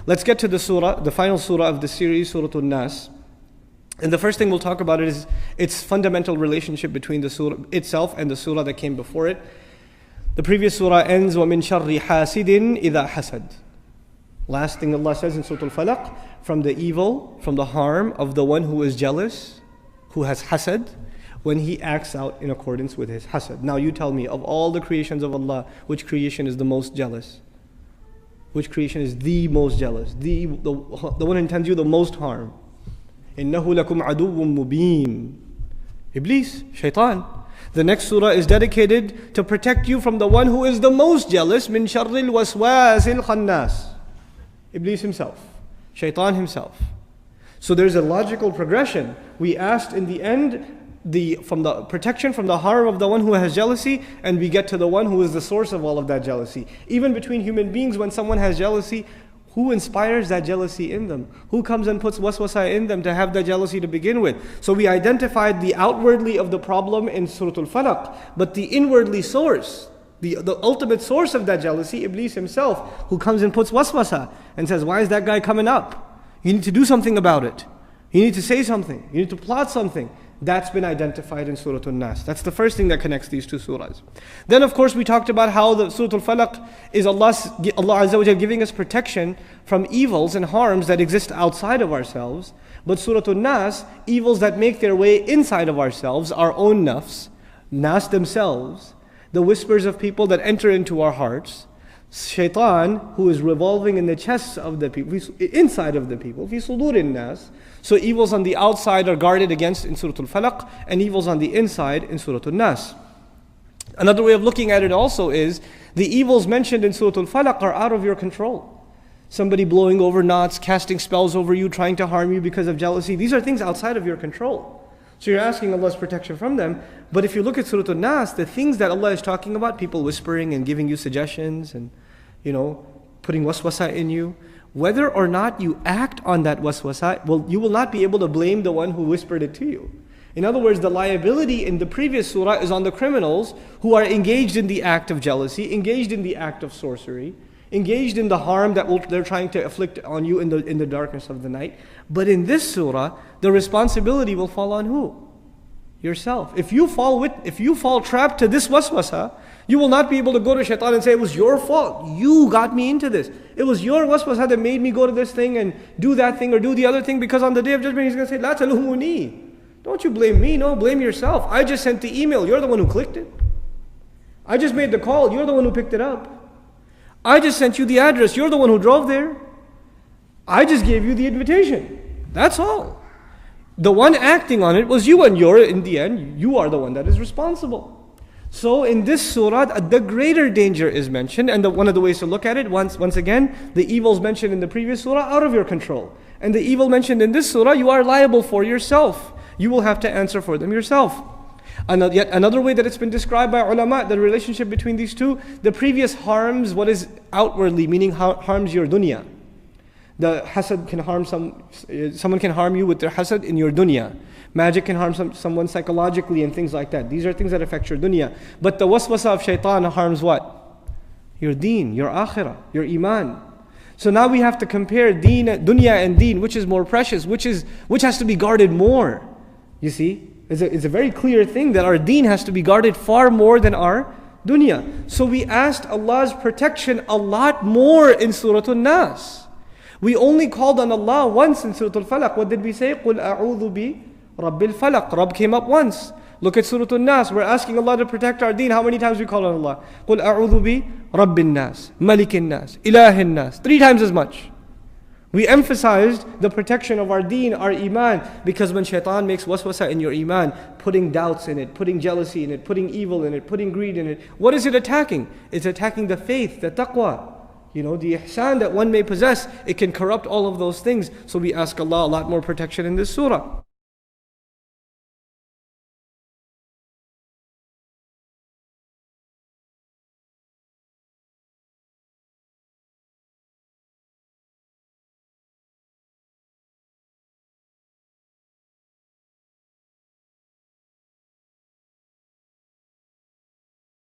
Let's get to the surah, the final surah of the series, Surah An-Nas. And the first thing we'll talk about is its fundamental relationship between the surah itself and the surah that came before it. The previous surah ends, وَمِن شَرِّ حَاسِدٍ إِذَا حَسَدٍ. Last thing Allah says in Surah Al-Falaq, from the evil, from the harm of the one who is jealous, who has hasad, when he acts out in accordance with his hasad. Now you tell me, of all the creations of Allah, which creation is the most jealous? Which creation is the most jealous? The one who intends you the most harm. إِنَّهُ لَكُمْ عَدُوٌّ مُبِينٌ. Iblis, shaitan. The next surah is dedicated to protect you from the one who is the most jealous, مِن شَرِّ الْوَسْوَاسِ الْخَنَّاسِ. Iblis himself, shaitan himself. So there's a logical progression. We asked in the end, from the protection from the harm of the one who has jealousy, and we get to the one who is the source of all of that jealousy. Even between human beings, when someone has jealousy, who inspires that jealousy in them? Who comes and puts waswasa in them to have that jealousy to begin with? So we identified the outwardly of the problem in Surah Al-Falaq, but the inwardly source, the ultimate source of that jealousy, Iblis himself, who comes and puts waswasa and says, why is that guy coming up? You need to do something about it. You need to say something. You need to plot something. That's been identified in Surah An-Nas. That's the first thing that connects these two surahs. Then of course we talked about how the Surah Al-Falaq is Allah Azza wa Jal giving us protection from evils and harms that exist outside of ourselves. But Surah An-Nas, evils that make their way inside of ourselves, our own nafs, nas themselves, the whispers of people that enter into our hearts, shaitan who is revolving in the chests of the people, inside of the people, fi sudurin nas. So evils on the outside are guarded against in Surah Al-Falaq, and evils on the inside in Surah An-Nas. Another way of looking at it also is, the evils mentioned in Surah Al-Falaq are out of your control. Somebody blowing over knots, casting spells over you, trying to harm you because of jealousy. These are things outside of your control. So you're asking Allah's protection from them. But if you look at Surah An-Nas, the things that Allah is talking about, people whispering and giving you suggestions and, putting waswasa in you, whether or not you act on that waswasa, well, you will not be able to blame the one who whispered it to you. In other words, the liability in the previous surah is on the criminals who are engaged in the act of jealousy, engaged in the act of sorcery, engaged in the harm that they're trying to afflict on you in the darkness of the night. But in this surah, the responsibility will fall on who? Yourself. If you fall trapped to this waswasa, you will not be able to go to shaitan and say, it was your fault. You got me into this. It was your waswasa that made me go to this thing and do that thing or do the other thing, because on the day of judgment he's going to say, La talumuni. Don't you blame me. No, blame yourself. I just sent the email. You're the one who clicked it. I just made the call. You're the one who picked it up. I just sent you the address. You're the one who drove there. I just gave you the invitation. That's all. The one acting on it was you, and in the end, you are the one that is responsible. So in this surah, the greater danger is mentioned, and one of the ways to look at it, once again, the evils mentioned in the previous surah are out of your control. And the evil mentioned in this surah, you are liable for yourself. You will have to answer for them yourself. And yet another way that it's been described by ulama, the relationship between these two, the previous harms what is outwardly, meaning harms your dunya. The hasad can harm someone can harm you with their hasad in your dunya. Magic can harm someone psychologically and things like that. These are things that affect your dunya. But the waswasa of shaitan harms what? Your deen, your akhirah, your iman. So now we have to compare dunya and deen, which is more precious, which has to be guarded more. You see, it's a very clear thing that our deen has to be guarded far more than our dunya. So we asked Allah's protection a lot more in Surah An-Nas. We only called on Allah once in Surah Al-Falaq. What did we say? قُلْ أَعُوذُ بِرَبِّ الْفَلَقِ. Rabb came up once. Look at Surah An-Nas. We're asking Allah to protect our deen. How many times we call on Allah? قُلْ أَعُوذُ بِرَبِّ النَّاسِ مَلِكِ النَّاسِ إِلَهِ النَّاسِ. 3 times as much. We emphasized the protection of our deen, our iman, because when shaitan makes waswasa in your iman, putting doubts in it, putting jealousy in it, putting evil in it, putting greed in it, what is it attacking? It's attacking the faith, the taqwa. The ihsan that one may possess. It can corrupt all of those things. So we ask Allah a lot more protection in this surah.